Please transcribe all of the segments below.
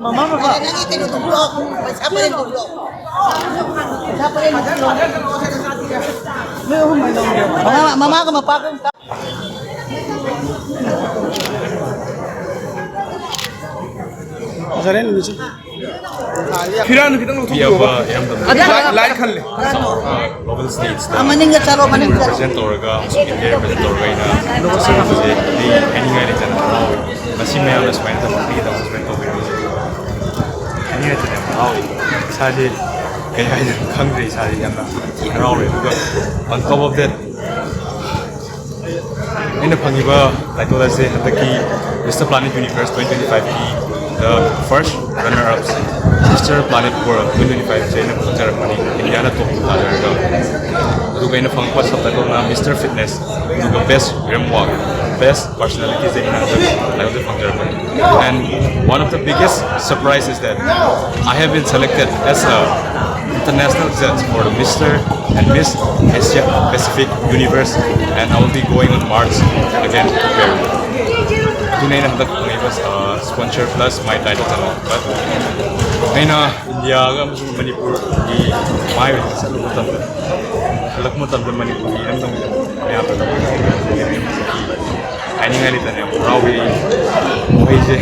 Mama. Mama ka mapakong. Zaren lucu. Firan kita nunggu. Iya apa yang tentang Lain kan le. global states. Amaning nggak caro maning. Present orga, India present orga ina. Di any guy di sana. Masih maya mas main tapi kita mas main tapi. Any guy di sana. Saja kayak aja kangri saja yang nak. Rawi juga. On top of that. Ini pangiba, like what I say, hataki Mr. Planet Universe 2025 ki the first runner-ups Mr. Planet World 2025 saya nak bicara pani India na top ada juga. Juga ini pangpas hataki na Mr. Fitness juga best rim walk, best personality saya nak like what bicara pani. And one of the biggest surprises that I have been selected as a international judge for the Mr. and Miss Asia Pacific Universe, and I will be going on March again to Peru. Tunay na hatak pangibas sponsor plus my title and all. But ngayon na India ka masuk Manipur di Mayo sa lubutan. Alak mo tabla Manipur di ang dami kaya pa tabla. Ani nga litan ya Rawi Moise.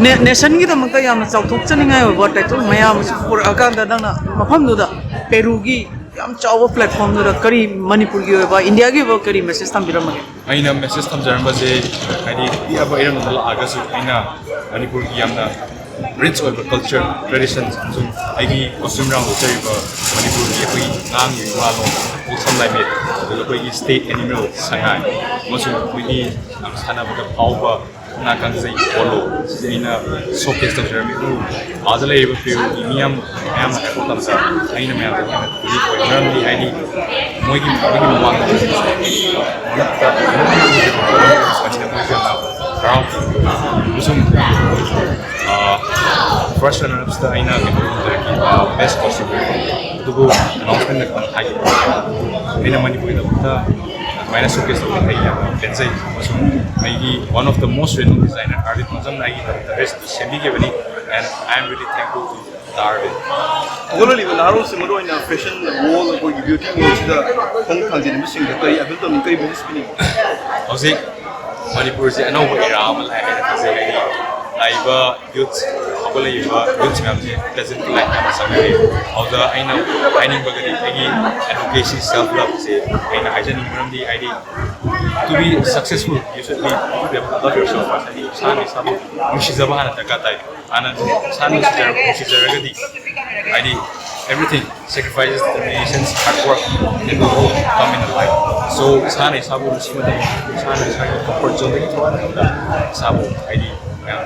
Nation kita mungkin yang macam thuk cani ngai buat itu, maya macam pur akan datang na, macam tu dah. Peru ki yang cawa platform tu dah kari Manipur ki apa, India ki apa kari message tam biram lagi. Aina message tam jalan baze, kali dia apa iram dalam agak sih, aina Manipur ki yang na rich over culture, traditions, so aigi costume rang cari apa Manipur ki apa ngang ni malu, usam lai met, lalu apa state animal sangai, macam ini ang sana baga pauba. Nakang say polo ina showcase to Jeremy who azale iba pio imiam am hakutam sa aina me am di ko normally ID moigi mang usum first runner up sta aina ke best possible dugo announcement na kan hagi ina Manipur da minus showcase to kaya pensai masuk lagi one of the most renowned designer artist macam lagi the best semi ke bani, and I am really thankful to the artist. Kalau ni benar sih menurut ina fashion wall atau beauty ni sudah pangthokkhare jadi mesti kaya abis tu mungkin business ni. Howsik Manipur sih ano ko iramal hai kasi lagi laiba youth ako laiba youth ngam sih pleasant like na sampai auda aina training bagadi lagi education self love sih aina aja ni meram di ID to be successful you should be able to love yourself as any sani sabu mushizabahan takatai ana sani mushizaga di ID everything sacrifices determinations hard work it will all come in life so sani sabu mushizaga sani sabu comfort zone itu sabu ID yang